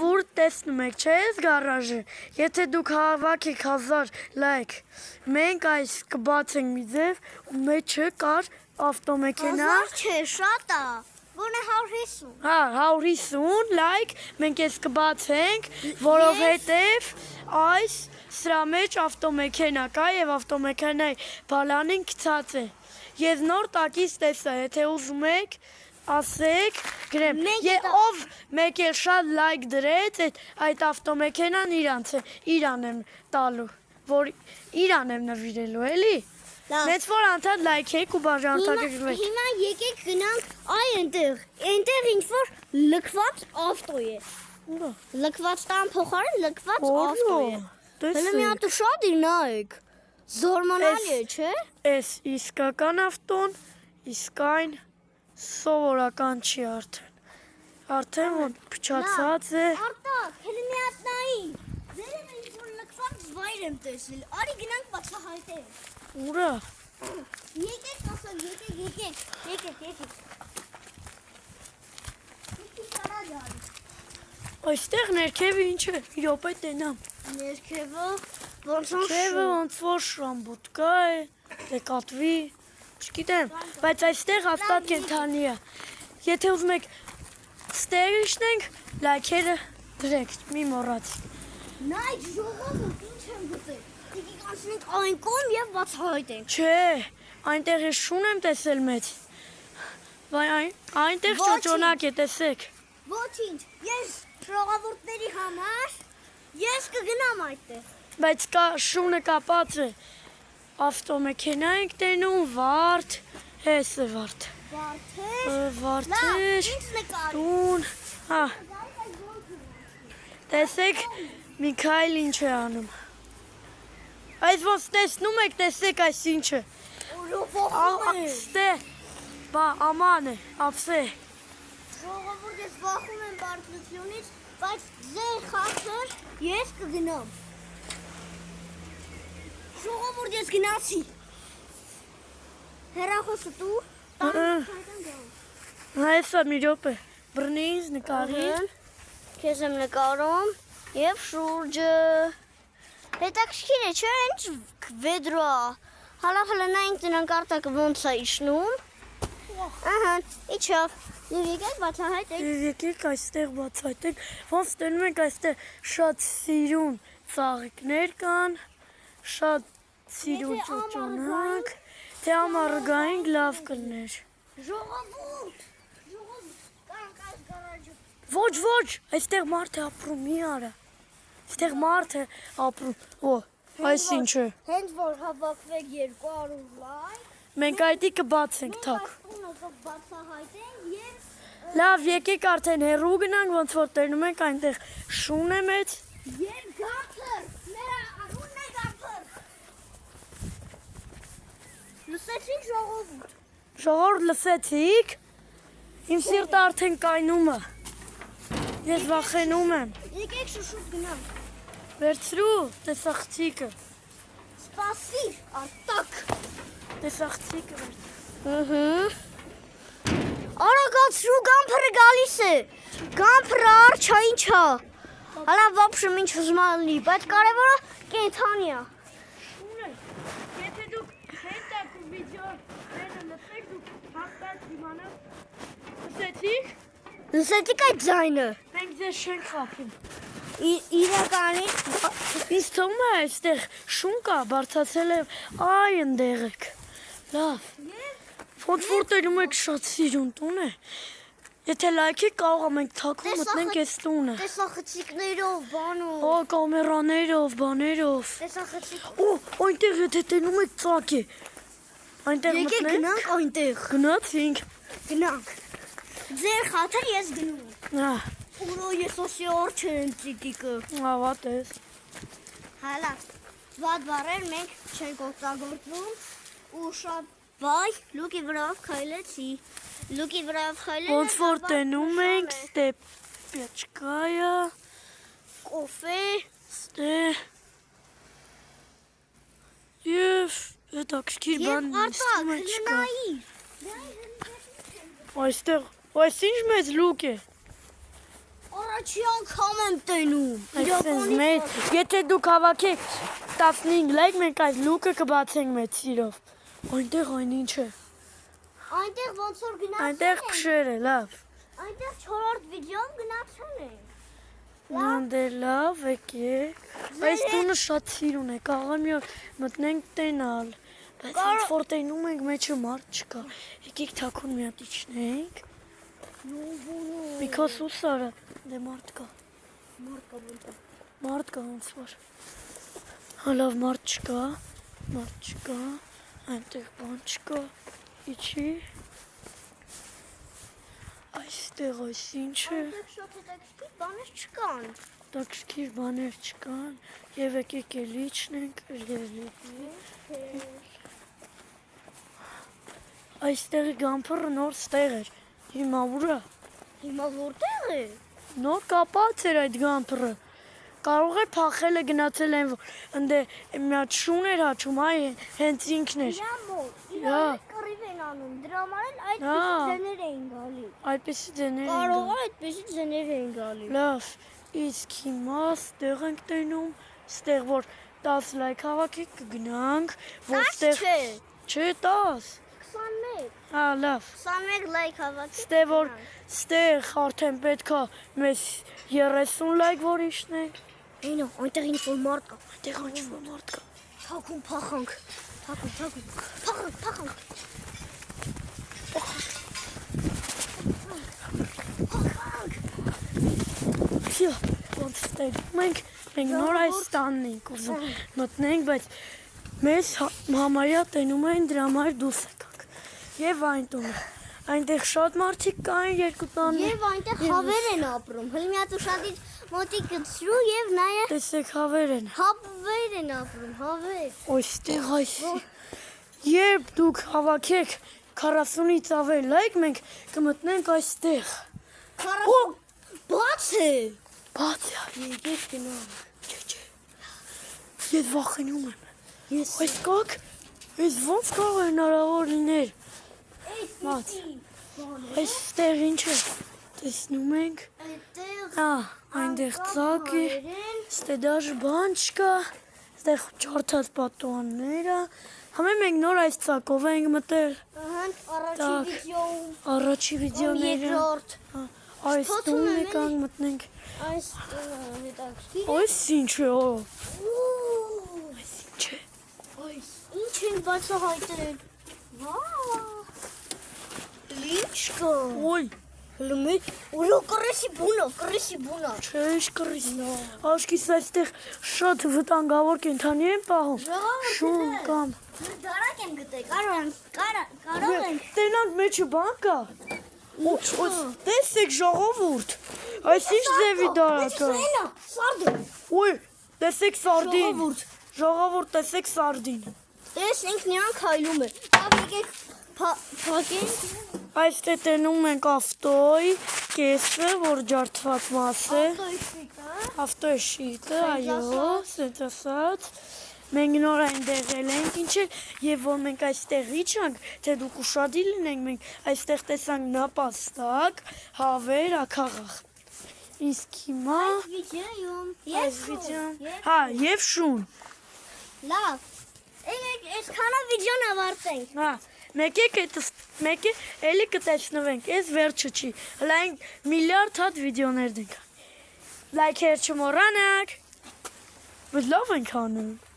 Որ տեսնում եք, չէ՞ այս գարաժը, եթե դուք հավաքեք 1000 լայք, մենք այս կբացենք մի ձև ու մեջը կար ավտոմեքենա։ 1000 չէ, շատ է, գոնե 150։ Հա, 150 լայք, մենք այս կբացենք, որովհետև այս սրա մեջ ավտոմեքենա կա եւ ավտոմեքենայի բալանին գցած է։ Ես նոր տակից տեսա, եթե ուզում եք ասեք, գրեմ, ով մեկ էլ շատ լայք դրեց, այդ ավտոմեքենան իրանց է, իրան եմ տալու, որ իրան եմ նվիրելու, էլի։ Մեծ որ անդադ լայքեք ու բաժանորդագրվեք։ Հիմա եկեք գնանք այնտեղ ինչ-որ լքված ավտո է։ Լքված տան փոխարեն լքված ավտո է։ Հələ մի հատ շատ իր նայեք։ Զորմանալի է, չէ՞։ Էս իսկական ավտոն, իսկ այն սովորական չի արդեն ոնց փչացած է։ Արտակ, հələ մի հատ նայի։ Ձերն ինչ-որ լքված վայր եմ տեսել։ Արի գնանք բացահայտենք։ Ուրա։ Եկեք ասեմ, եկեք։ Այստեղ ներքևը ինչ է, մի րոպե տենամ։ Ներքևը ոնց որ շրամբուտկա է, դեկատվի, չգիտեմ, բայց այստեղ հաստատ կենթանի է։ Եթե ուզում եք ստեղ իշնենք, լայքերը դրեք, մի մոռացեք։ Նայ ժողովուրդ, ինչ եմ գտել։ Եկեք անցնենք այն կողմ եւ բացահայտենք։ Չէ, այնտեղ ես շուն եմ տեսել մեծ։ Այնտեղ ճոճոնակ է, տեսեք։ Ոչինչ, ես ժողովուրդների համար ես կգնամ այդտեղ։ Բայց շունը կապած է։ Ավտոմեքենա ենք տենում, վարդ, հես է վարդ։ Վարդեր, տուն, հա։ Տեսեք, Միքայել ինչ է անում։ Այս ոնց տեսնում եք, տեսեք այս ինչը։ Ստե, բա աման է, ապսե։ Ժողովուրդ ես վախում եմ բարձրությունից, բայց ձեր խաթր ես կգնամ։ Ժողովուրդ ես գնացի։ Հեռախոսը դու։ Հեսա մի րոպե, բռնի ինձ նկարի։ Քեզ եմ նկարում եւ շուրջը։ Հետաքրքիր է, չէ՞, ինչ վեդրո։ Հալա նայենք տնանք արտակը ոնց է իջնում։ Ահա, իջավ։ Եվ եկեք բացահայտեք։ Եկեք այստեղ բացահայտեք։ Ոնց տենում եք այստեղ շատ սիրուն ծաղիկներ կան, շատ սիրուն ճոճոնակ, թե ամառգային լավ կլներ։ Ժողովուրդ, կանք այս գարաժը։ Ոչ, այստեղ մարդ է ապրում, մի արա։ Այստեղ մարդ է ապրում, այս ինչ է։ Հենց որ հավաքվեք 200 լայք, մենք այդի կբացենք թակ։ Բացահայտենք եւ Լավ, եկեք արդեն հեռու գնանք, ոնց որ տենում ենք այնտեղ շուն է մեծ։ Եվ գաթր, նրա անունն է գաթր։ Լսեցիք ժողովուրդ։ Ժողովուրդ լսեցիք։ Իմ սիրտը արդեն կայնում է։ Ես վախենում եմ։ Եկեք շուշուտ գնանք։ Վերցրու, տեսախցիկը։ Սպասիր, Արտակ։ Տեսախցիկը Արագացրու, գամփրը գալիս է։ Գամփրը արջա ինչա։ Հələ վապշում ինչ ուզում ալնի, բայց կարևորը կենթանի է։ Եթե դուք հենտակ ու վիդեո լսեք, դուք հաստատ իմանաք։ Լսեցիք։ Լսեցիք այդ ձայնը։ Մենք ձեզ չենք խաբում։ Իրականի Ինձ թվում է այստեղ շուն կա, բարձացել է այ ընդեղ եք։ Լավ։ Ոնց որ տենում եք շատ սիրուն տուն է։ Եթե լայք եք կարող ենք թաքուն մտնենք այս տունը։ տեսախցիկներով, բանով։ Կամերաներով, բաներով։ Տեսախցիկ։ Այնտեղ եթե տենում եք ծակ է։ Այնտեղ Եկեք մտնենք։ գնանք այնտեղ։ Գնացինք։ Գնանք։ Ձեր խաթր ես գնում եմ։ Հա, Ուրո ես օսի օր չեն ծիտիկը։ ավատ ես։ Հալա։ Վատ բառեր մենք չենք օգտագործում ու շատ վայ, լուկի վրայով քայլեցի։ Լուկի վրայով քայլելը Ոնց որ տենում ենք, ստեպյաչկայա, կոֆե, ստե։ Եվ հետաքրքիր բան նստում է չկա։ Այստեղ, այս ինչ մեծ լուկ է։ Առաջի անգամ եմ տենում։ Այսպես մեծ, եթե դուք հավաքեք 15 լայք, մենք այս լուկը կբացենք մեծ սիրով։ Այնտեղ այն ինչ է։ Այնտեղ ոնց որ գնացել Այնտեղ փշեր է, լավ։ Այնտեղ 4-րդ վիդեոն գնացել ենք։ Նանդե լավ եկեք։ Այս տունը շատ սիրուն է, կարող մի օր մտնենք տենալ։ Բայց ինչ որ տենում ենք, մեջը մարդ չկա։ Եկեք թաքուն մի հատ իջնենք։ Because ուսարը դե մարդ կա։ Մարդ կա ոնց որ։ Հա լավ մարդ չկա, այնտեղ բան չկա, իջի։ Այստեղ այս ինչ է։ Այնտեղ շատ հետաքրքիր բաներ չկան։ Տաքսքիր բաներ չկան, եւ եկեք էլի իջնենք, Այստեղի գամփռը նոր ստեղ էր, հիմա ուրա։ Հիմա որտեղ է։ Նոր կապած էր այդ գամփռը։ Կարող է փախել է գնացել են որ ընդ մի հատ շուն էր հաչում, այ հենց ինքն էր։ Իրա կռիվ են անում, դրա համար էլ այդպիսի ձեներ էին գալի։ Այդպեսի ձեներ են։ Կարող է այդպիսի ձեներ էին գալի։ Լավ, իսկ հիմա ստեղ ենք տենում, ստեղ որ 10 լայք հավաքեք կգնանք, որտեղ չէ 10 21 Հա լավ 21 լայք հավաքի։ Ստեղ որ ստեղ արդեն պետքա մեզ 30 լայք որ իջնենք։ Այնո, այնտեղ ինչ որ մարդ կա։ Այնտեղ ինչ որ մարդ կա։ Թաքուն փախանք։ Փախանք։ Всё, ոնց մենք նոր այս տանն ենք ուզում մտնենք, բայց մեզ համարյա տենում են դրա համար դուրս եկանք։ Եվ այն տունը։ Այնտեղ շատ մարդիկ կային երկու տաններ։ Եվ այնտեղ հավեր են ապրում։ Հələ մի հատ ուշադիր մոտիկ գցրու եւ նայե Տեսեք հավեր են։ հավեր են ապրում, հավեր։ Ոստեղ այս։ Երբ դուք հավաքեք 40-ից ավել լայք, մենք կմտնենք այստեղ։ 40 բաց է։ Բաց է, եկեք գնանք։ Չէ։ Ես վախենում եմ։ Ես Այս կոք, այս ոնց կարող է հնարավոր լինել։ Բաց։ Այստեղ ինչ է։ Տեսնում ենք։ այդտեղ Հա, այնտեղ ծակ է։ Ստե դաժ բան չկա։ Ստեղ ջարդած պատուհանները։ Համե մենք նոր այս ծակով ենք մտել։ առաջի վիդեոում Առաջի վիդեոները։ երկրորդ Այս տունն եկանք մտնենք։ այս հետաքրքիր է։ Այս ինչ է, օ։ Այս ինչ է։ Այս ինչ են բացահայտել։ Վա։ Ինչ կա։ Ոյ, Լմեք, ուլո կրեսի բունա։ չէ, ինչ կռիս։ Աշկիս այստեղ շատ վտանգավոր կենթանի են պահում։ Շուն կամ։ Դարակ եմ գտել, կարող ենք։ Տենանք մեջը բան կա։ Ոց, տեսեք ժողովուրդ։ Այս ինչ ձևի դարակը։ Սարդին։ Ոյ, տեսեք սարդին։ Ժողովուրդ։ Ժողովուրդ, տեսեք սարդին։ Տեսնենք նրանք քայլում են։ Լավ եկեք փակենք։ Այստեղ տենում ենք ավտոյի կեսը, որ ջարդված մաս է։ Ավտոյի շիտը, այո, սենց ասած։ Մենք նոր այնտեղ ենք ինչ է, եւ որ մենք այստեղ իջանք, թե դուք ուշադիր լինենք, մենք այստեղ տեսանք նապաստակ, հավեր, ակաղաղ։ Իսկ հիմա այս վիդեոն, հա, եւ շուն։ Լավ։ Այսքանը վիդեոն ավարտենք։ Հա, մեկը էլի կտեսնվենք, այս վերջը չի։ Հլա ենք միլիարդ հատ վիդեոներ դենք։ Լայքեր չմոռանաք։ Բայց լավ ենք անում։